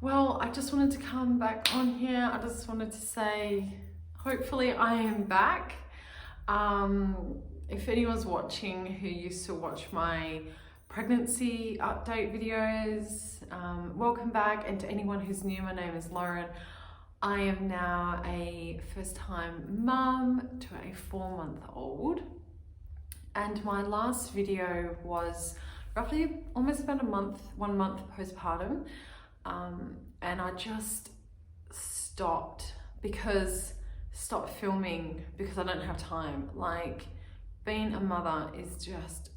Well, I just wanted to come back on here. I just wanted to say, hopefully I am back. If anyone's watching who used to watch my pregnancy update videos, welcome back. And to anyone who's new, my name is Lauren. I am now a first-time mum to a 4-month-old. And my last video was roughly almost about 1 month postpartum. And I just stopped filming because I don't have time. Like, being a mother is just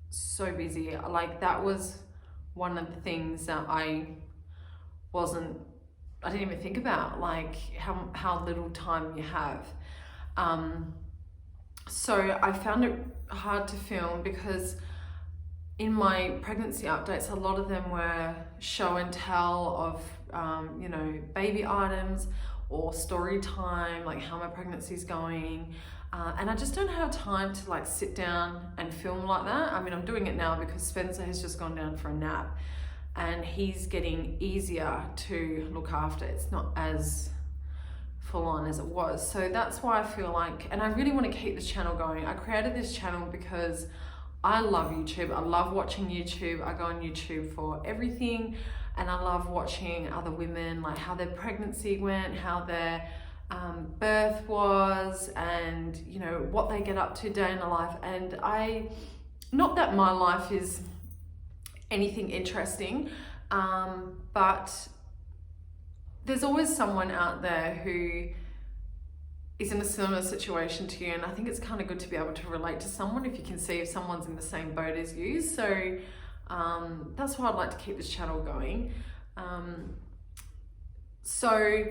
so busy. Like, that was one of the things that I didn't even think about, like how little time you have. So I found it hard to film because in my pregnancy updates, a lot of them were show and tell of, baby items or story time, like how my pregnancy's going. And I just don't have time to like sit down and film like that. I mean, I'm doing it now because Spencer has just gone down for a nap and he's getting easier to look after. It's not as full on as it was. So that's why I feel like, and I really want to keep this channel going. I created this channel because I love YouTube. I love watching YouTube. I go on YouTube for everything. And I love watching other women, like how their pregnancy went, how their birth was, and what they get up to day in their life. And not that my life is anything interesting, but there's always someone out there who is in a similar situation to you, and I think it's kind of good to be able to relate to someone if you can see if someone's in the same boat as you. So that's why I'd like to keep this channel going. So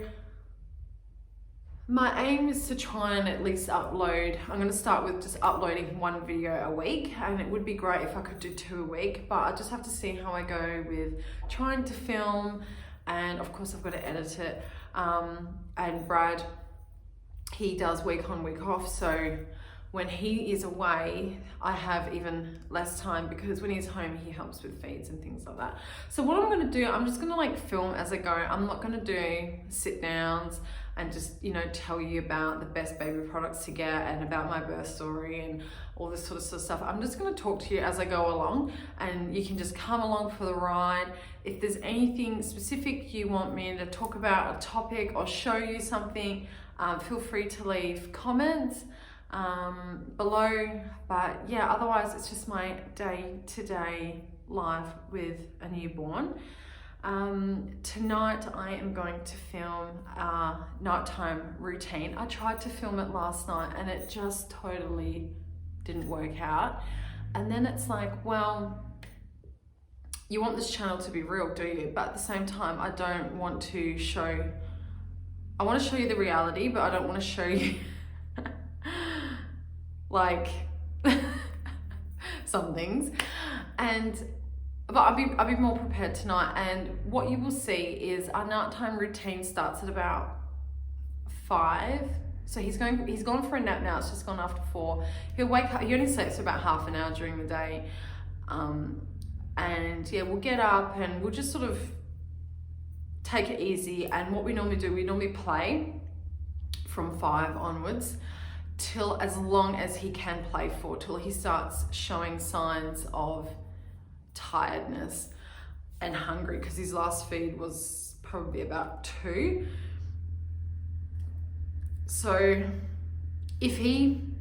my aim is to try and at least upload. I'm going to start with just uploading 1 video a week, and it would be great if I could do 2 a week, but I just have to see how I go with trying to film, and of course I've got to edit it. And Brad, he does week on, week off, so when he is away, I have even less time because when he's home, he helps with feeds and things like that. So what I'm gonna do, I'm just gonna like film as I go. I'm not gonna do sit downs and just, tell you about the best baby products to get and about my birth story and all this sort of stuff. I'm just gonna talk to you as I go along, and you can just come along for the ride. If there's anything specific you want me to talk about, a topic, or show you something, feel free to leave comments below. But yeah, otherwise it's just my day-to-day life with a newborn. Tonight I am going to film a nighttime routine. I tried to film it last night and it just totally didn't work out. And then it's like, well, you want this channel to be real, do you? But at the same time, I don't want to show, I want to show you the reality, but I don't want to show you like some things. But I'll be more prepared tonight. And what you will see is our nighttime routine starts at about 5. So he's gone for a nap now. It's just gone after 4. He'll wake up. He only sleeps for about half an hour during the day. And yeah, we'll get up and we'll just sort of take it easy. And what we normally do, we normally play from 5 onwards till as long as he can play for, till he starts showing signs of tiredness and hungry, because his last feed was probably about 2. So if he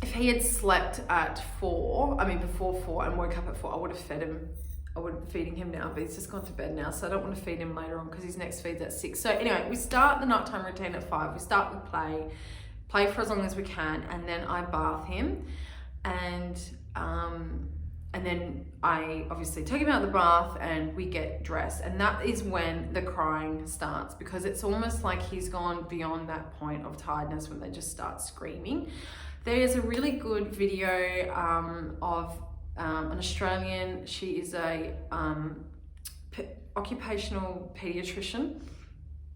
had slept at 4, before 4, and woke up at 4, I would have fed him. I would be feeding him now, but he's just gone to bed now, so I don't want to feed him later on because his next feed's at 6. So anyway, we start the nighttime routine at 5. We start with play for as long as we can, and then I bath him, and then I obviously take him out of the bath and we get dressed, and that is when the crying starts, because it's almost like he's gone beyond that point of tiredness when they just start screaming. There's a really good video of an Australian. She is a occupational pediatrician,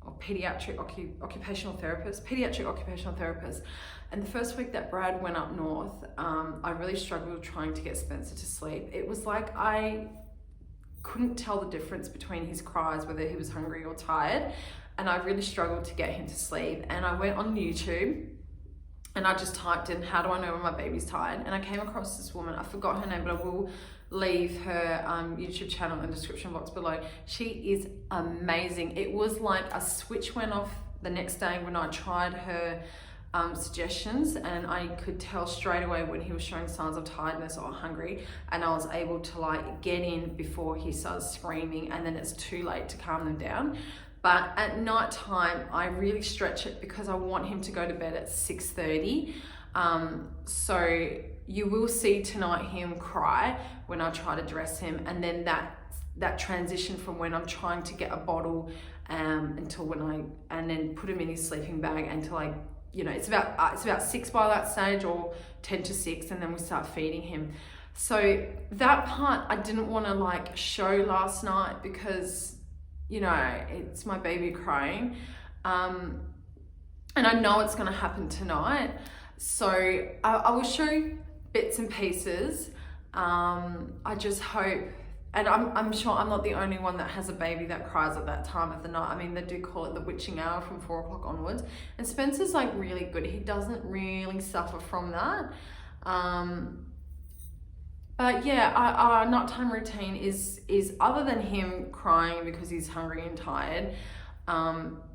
or pediatric occupational therapist, And the first week that Brad went up north, I really struggled trying to get Spencer to sleep. It was like I couldn't tell the difference between his cries, whether he was hungry or tired. And I really struggled to get him to sleep. And I went on YouTube and I just typed in, how do I know when my baby's tired? And I came across this woman, I forgot her name, but I will leave her YouTube channel in the description box below. She is amazing. It was like a switch went off the next day when I tried her suggestions, and I could tell straight away when he was showing signs of tiredness or hungry, and I was able to like get in before he starts screaming, and then it's too late to calm them down. But at night time, I really stretch it because I want him to go to bed at 6:30. So you will see tonight him cry when I try to dress him, and then that transition from when I'm trying to get a bottle until and then put him in his sleeping bag until it's about 6 by that stage, or 10 to 6, and then we start feeding him. So that part I didn't want to like show last night because it's my baby crying, and I know it's going to happen tonight. So I will show bits and pieces. I just hope, and I'm sure I'm not the only one that has a baby that cries at that time of the night. I mean, they do call it the witching hour from 4 o'clock onwards. And Spencer's like really good. He doesn't really suffer from that. But yeah, our nighttime routine is other than him crying because he's hungry and tired,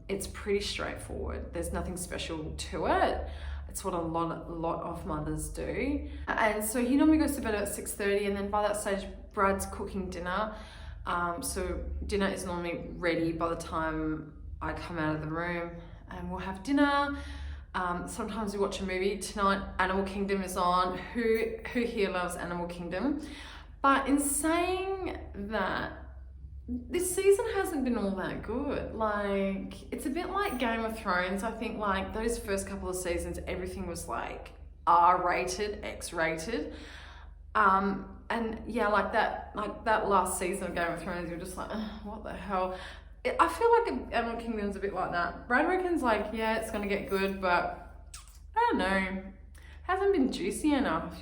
it's pretty straightforward. There's nothing special to it. It's what a lot of mothers do. And so he normally goes to bed at 6:30, and then by that stage, Brad's cooking dinner. So dinner is normally ready by the time I come out of the room, and we'll have dinner. Sometimes we watch a movie. Tonight, Animal Kingdom is on. Who here loves Animal Kingdom? But in saying that, this season hasn't been all that good. Like, it's a bit like Game of Thrones. I think like those first couple of seasons, everything was like R-rated, X-rated. And yeah, like that last season of Game of Thrones, you're just like, what the hell? I feel like Animal Kingdom's a bit like that. Brad reckons like, yeah, it's gonna get good, but I don't know. Hasn't been juicy enough,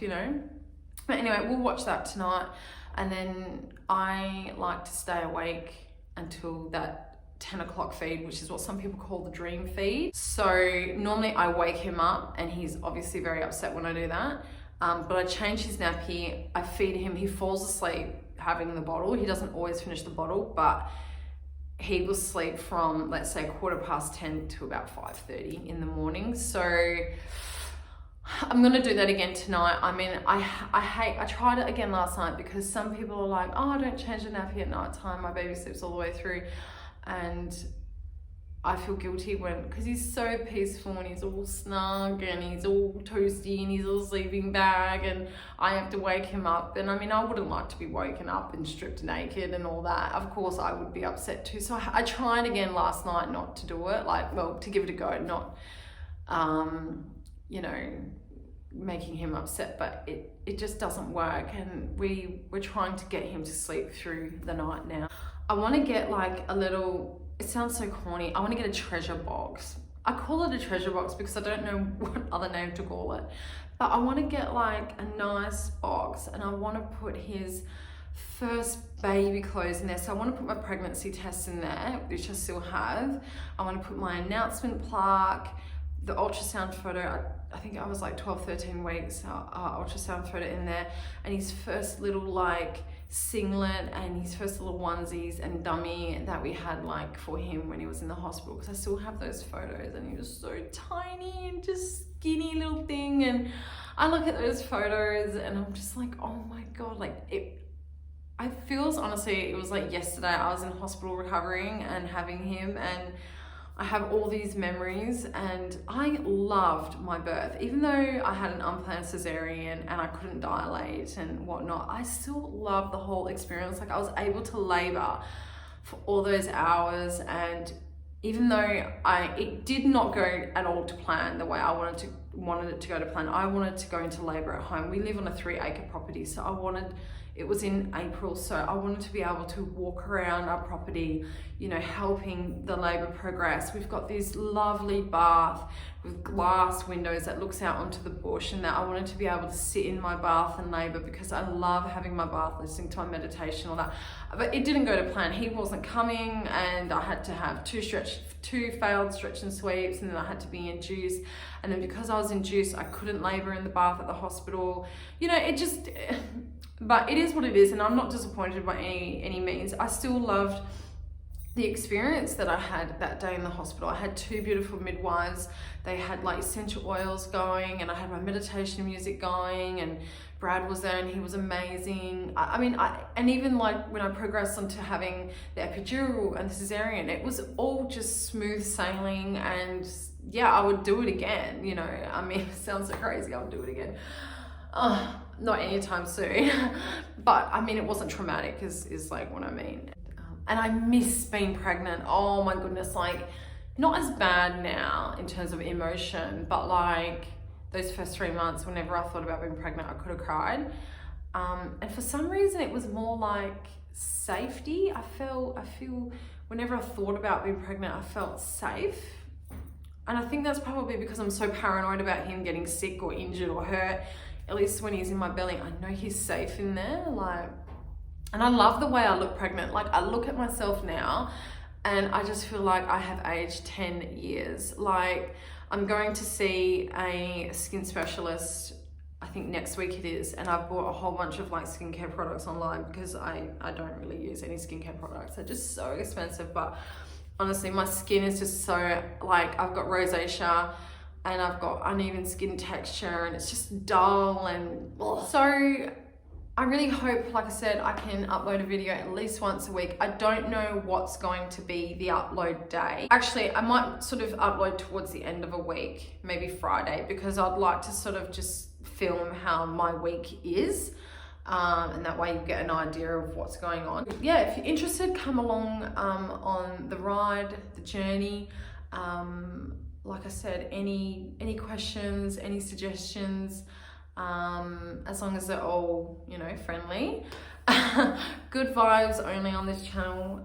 But anyway, we'll watch that tonight. And then I like to stay awake until that 10 o'clock feed, which is what some people call the dream feed. So normally I wake him up, and he's obviously very upset when I do that. But I change his nappy, I feed him, he falls asleep having the bottle. He doesn't always finish the bottle, but he will sleep from, let's say, 10:15 to about 5:30 in the morning. So I'm gonna do that again tonight. I mean, I tried it again last night because some people are like, oh, don't change the nappy at night time, my baby sleeps all the way through. And I feel guilty because he's so peaceful and he's all snug and he's all toasty in his little sleeping bag, and I have to wake him up. And I mean, I wouldn't like to be woken up and stripped naked and all that. Of course, I would be upset too. So I tried again last night not to do it, to give it a go, not, making him upset, but it just doesn't work. And we're trying to get him to sleep through the night now. I want to get like a little, it sounds so corny, I want to get a treasure box. I call it a treasure box because I don't know what other name to call it. But I want to get like a nice box, and I want to put his first baby clothes in there. So I want to put my pregnancy test in there, which I still have. I want to put my announcement plaque, the ultrasound photo. I think I was like 12, 13 weeks, ultrasound photo in there, and his first little like singlet and his first little onesies and dummy that we had like for him when he was in the hospital, because I still have those photos, and he was so tiny and just skinny little thing. And I look at those photos and I'm just like, oh my God, I feels, honestly, it was like yesterday I was in hospital recovering and having him, and I have all these memories. And I loved my birth. Even though I had an unplanned cesarean and I couldn't dilate and whatnot, I still loved the whole experience. Like, I was able to labor for all those hours, and even though it did not go at all to plan the way I wanted it to go to plan. I wanted to go into labor at home. We live on a 3-acre property, so I wanted It was in April, so I wanted to be able to walk around our property, you know, helping the labour progress. We've got this lovely bath with glass windows that looks out onto the bush, and that I wanted to be able to sit in my bath and labour because I love having my bath, listening to my meditation, all that. But it didn't go to plan. He wasn't coming, and I had to have two failed stretch and sweeps, and then I had to be induced. And then because I was induced, I couldn't labour in the bath at the hospital. You know, it just, but it is what it is, and I'm not disappointed by any means. I still loved the experience that I had that day in the hospital. I had two beautiful midwives. They had like essential oils going, and I had my meditation music going, and Brad was there and he was amazing. And even like when I progressed onto having the epidural and the cesarean, it was all just smooth sailing, and yeah, I would do it again, you know. I mean, it sounds so crazy, I would do it again. Not anytime soon, but I mean, it wasn't traumatic is like what I mean. And I miss being pregnant. Oh my goodness, like not as bad now in terms of emotion, but like those first 3 months, whenever I thought about being pregnant, I could have cried. And for some reason it was more like safety. I feel whenever I thought about being pregnant, I felt safe. And I think that's probably because I'm so paranoid about him getting sick or injured or hurt. At least when he's in my belly, I know he's safe in there. Like, and I love the way I look pregnant. Like, I look at myself now and I just feel like I have aged 10 years. Like, I'm going to see a skin specialist, I think next week it is, and I've bought a whole bunch of like skincare products online because I don't really use any skincare products. They're just so expensive, but honestly, my skin is just so, like, I've got rosacea and I've got uneven skin texture and it's just dull and ugh. So I really hope, like I said, I can upload a video at least once a week. I don't know what's going to be the upload day. Actually, I might sort of upload towards the end of a week, maybe Friday, because I'd like to sort of just film how my week is. And that way you get an idea of what's going on. Yeah, if you're interested, come along on the ride, the journey. Like I said, any questions, any suggestions, as long as they're all, you know, friendly. Good vibes only on this channel,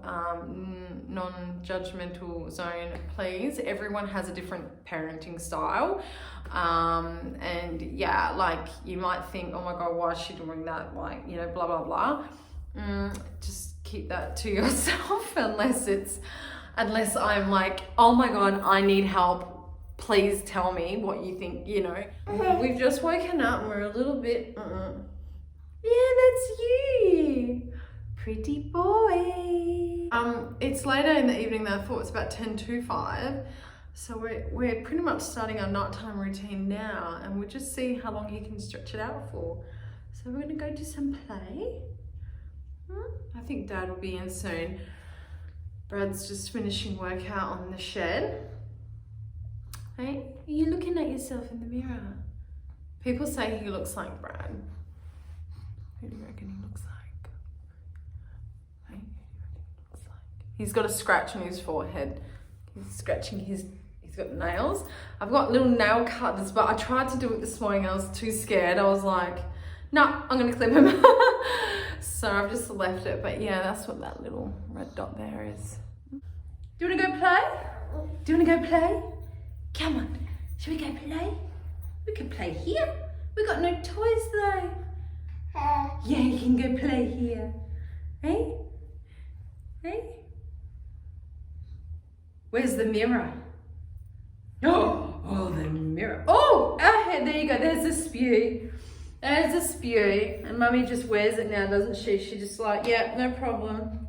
non-judgmental zone, please. Everyone has a different parenting style. And yeah, like you might think, oh my God, why is she doing that? Like, you know, blah, blah, blah. Just keep that to yourself unless I'm like, oh my God, I need help. Please tell me what you think, you know. We've just woken up and we're a little bit, yeah, that's you. Pretty boy. It's later in the evening than I thought. It's about 10 to 5. So we're pretty much starting our nighttime routine now, and we'll just see how long he can stretch it out for. So we're gonna go do some play. I think Dad will be in soon. Brad's just finishing work out on the shed. Hey, are you looking at yourself in the mirror? People say he looks like Brad. Who do you reckon he looks like? Hey, who do you reckon he looks like? He's got a scratch on his forehead. He's scratching he's got nails. I've got little nail cutters, but I tried to do it this morning. I was too scared. I was like, no, I'm gonna clip him. So I've just left it, but yeah, that's what that little red dot there is. Do you wanna go play? Do you wanna go play? Come on, shall we go play? We can play here. We got no toys though. Yeah, you can go play here. Hey? Hey? Where's the mirror? Oh, the mirror. Oh, there you go. There's the spew. There's the spew. And Mummy just wears it now, doesn't she? She just like, yeah, no problem.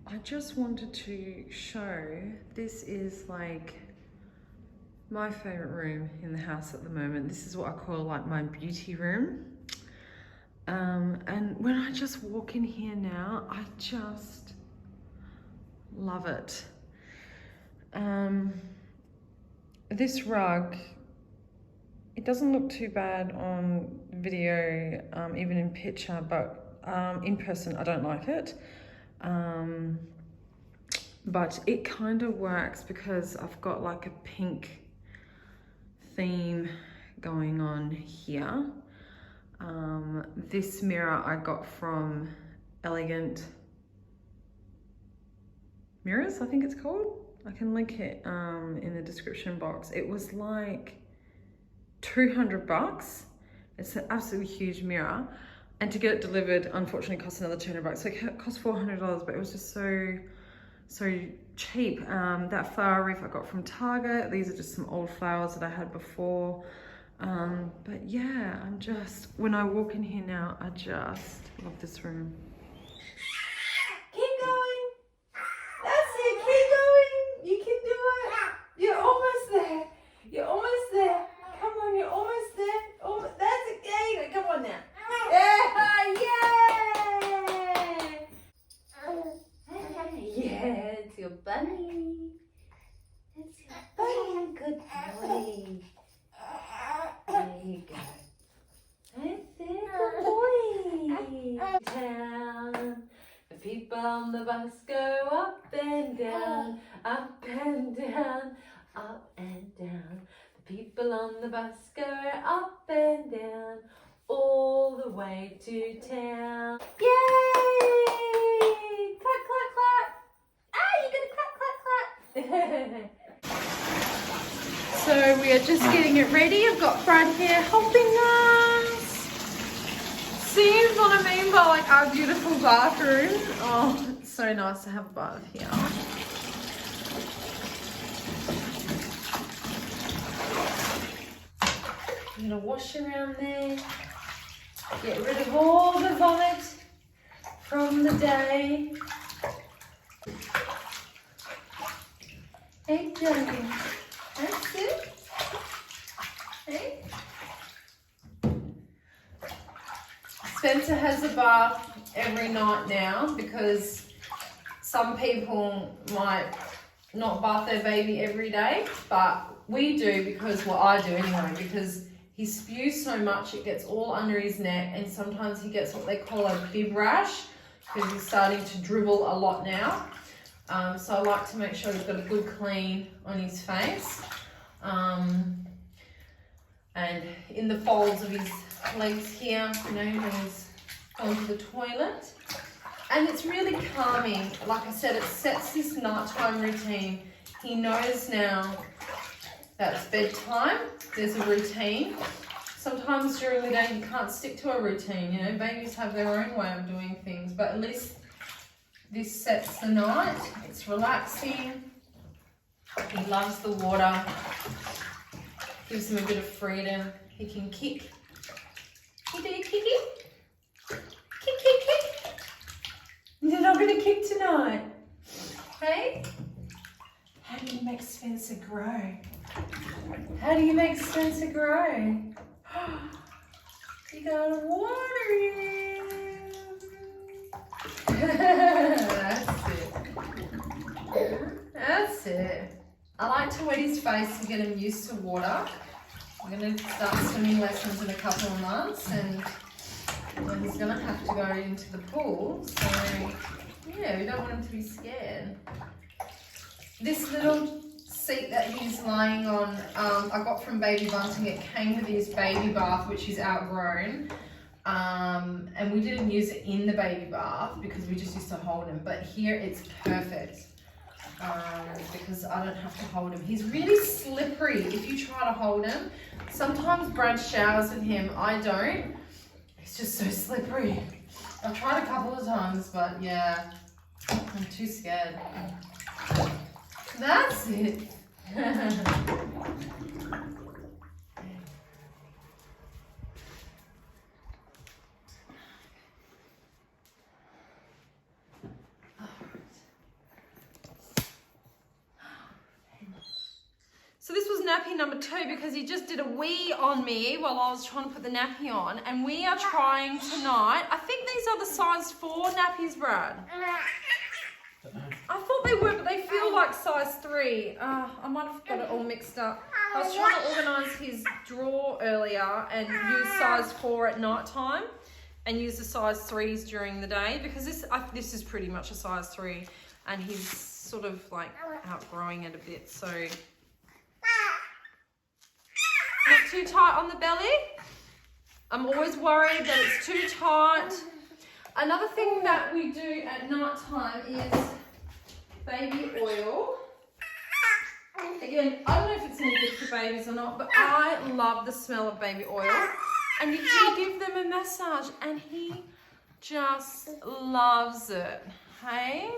I just wanted to show, this is like my favorite room in the house at the moment. This is what I call like my beauty room. And when I just walk in here now, I just love it. This rug, it doesn't look too bad on video, even in picture, but in person I don't like it. But it kind of works because I've got like a pink theme going on here. This mirror I got from Elegant Mirrors, I think it's called. I can link it in the description box. It was like 200 bucks. It's an absolutely huge mirror. And to get it delivered, unfortunately, cost another 200 bucks. So it cost $400, but it was just so cheap. That flower wreath I got from Target. These are just some old flowers that I had before. But yeah, when I walk in here now, I just love this room. Keep going. That's it, keep going. You can do it. You're almost there. You're almost there. Come on, you're almost there. Almost. That's it. There you go. Come on now. Yeah, it's your bunny. It's your bunny. Good boy. There you go. That's it. Good boy. Town. The people on the bus go up and down, up and down, up and down. The people on the bus go up and down, all the way to town. Yay! Clap, clap, clap. Ah, you're gonna clap, clap, clap. So we are just getting it ready. I've got Brad here helping us. See what I mean by like our beautiful bathroom? Oh, it's so nice to have a bath here. I'm gonna wash around there, get rid of all the vomit from the day. Hey, darling. That's it. Hey. Spencer has a bath every night now because some people might not bath their baby every day, but we do because, well, I do anyway, because he spews so much it gets all under his neck, and sometimes he gets what they call a bib rash because he's starting to dribble a lot now. So I like to make sure he's got a good clean on his face. And in the folds of his legs here, you know, when he's gone to the toilet. And it's really calming. Like I said, it sets this nighttime routine. He knows now that it's bedtime. There's a routine. Sometimes during the day you can't stick to a routine, you know, babies have their own way of doing things, but at least this sets the night. It's relaxing. He loves the water. Gives him a bit of freedom. He can kick. You do your kicking? Kick, kick, kick. You're not going to kick tonight. Hey? How do you make Spencer grow? How do you make Spencer grow? You gotta water him. That's it. That's it. I like to wet his face to get him used to water. I'm going to start swimming lessons in a couple of months, and then he's going to have to go into the pool. So, yeah, we don't want him to be scared. This little seat that he's lying on, I got from Baby Bunting. It came with his baby bath, which he's outgrown. And we didn't use it in the baby bath because we just used to hold him. But here it's perfect. Because I don't have to hold him. He's really slippery if you try to hold him. Sometimes Brad showers with him, I don't. He's just so slippery. I've tried a couple of times, but yeah, I'm too scared. That's it. So this was nappy number 2 because he just did a wee on me while I was trying to put the nappy on. And we are trying tonight, I think these are the size 4 nappies, Brad. I thought they were, but they feel like size 3. I might have got it all mixed up. I was trying to organise his drawer earlier and use size 4 at night time and use the size 3s during the day, because this is pretty much a size 3 and he's sort of like outgrowing it a bit, so... Not too tight on the belly. I'm always worried that it's too tight. Another thing that we do at night time is baby oil. Again, I don't know if it's any good for babies or not, but I love the smell of baby oil. And you can give them a massage and he just loves it. Hey?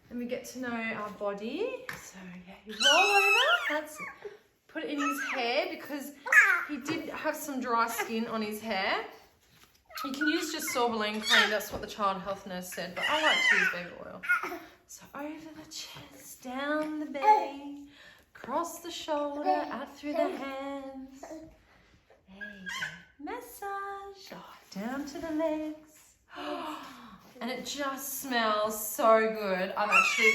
And we get to know our body. So yeah, you roll over. That's it. Put it in his hair because he did have some dry skin on his hair. You can use just sorbeline cream. That's what the child health nurse said. But I like to use baby oil. So over the chest, down the belly, across the shoulder, out through the hands. There you go. Massage. Oh, down to the legs. And it just smells so good. I've actually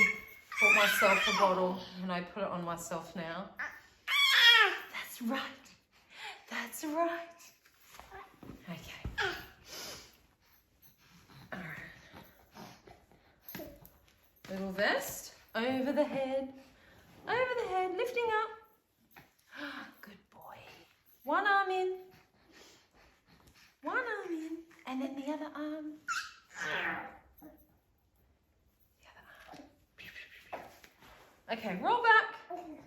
bought myself a bottle and I put it on myself now. That's right. That's right. Okay. All right. Little vest over the head. Over the head, lifting up. Good boy. One arm in. One arm in. And then the other arm. Okay, roll back,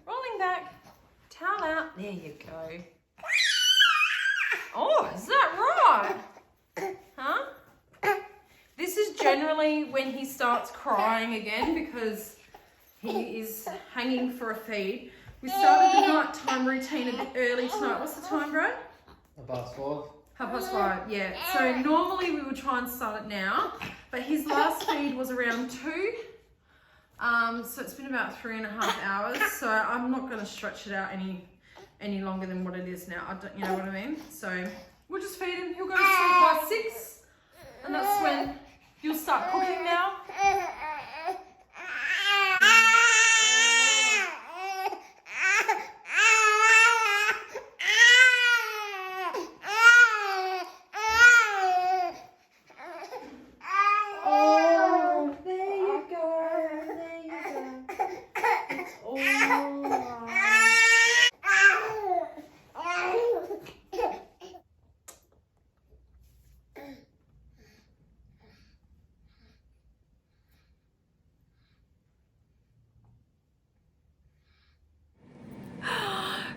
rolling back, towel out, there you go. Oh, is that right? Huh? This is generally when he starts crying again because he is hanging for a feed. We started the nighttime routine a bit early tonight. What's the time, Brad? 5:30. 5:30, yeah. So normally we would try and start it now, but his last feed was around 2. So it's been about 3.5 hours. So I'm not going to stretch it out any longer than what it is now. I don't, you know what I mean? So we'll just feed him. He'll go to sleep by 6, and that's when you'll start cooking now.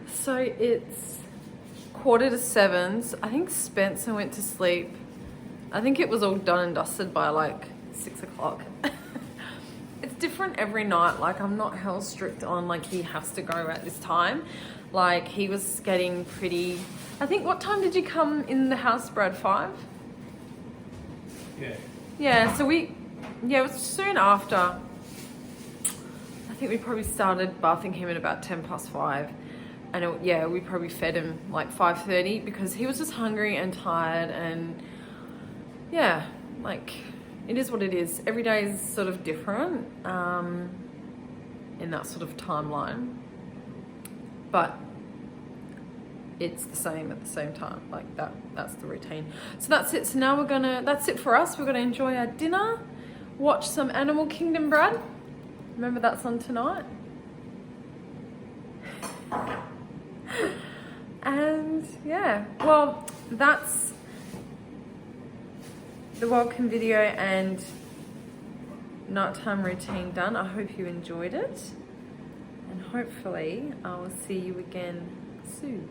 So it's 6:45. I think Spencer went to sleep. I think it was all done and dusted by like 6 o'clock. It's different every night. Like I'm not hell strict on like he has to go at this time. Like he was getting pretty, I think, what time did you come in the house, Brad? 5? Yeah. Yeah, so it was soon after. I think we probably started bathing him at about 5:10. And we probably fed him like 5:30 because he was just hungry and tired, and yeah, like it is what it is. Every day is sort of different in that sort of timeline, but it's the same at the same time. Like that's the routine. So that's it. So now that's it for us. We're gonna enjoy our dinner, watch some Animal Kingdom, Brad. Remember that's on tonight. And yeah, well, that's the welcome video and nighttime routine done. I hope you enjoyed it, and hopefully I will see you again soon.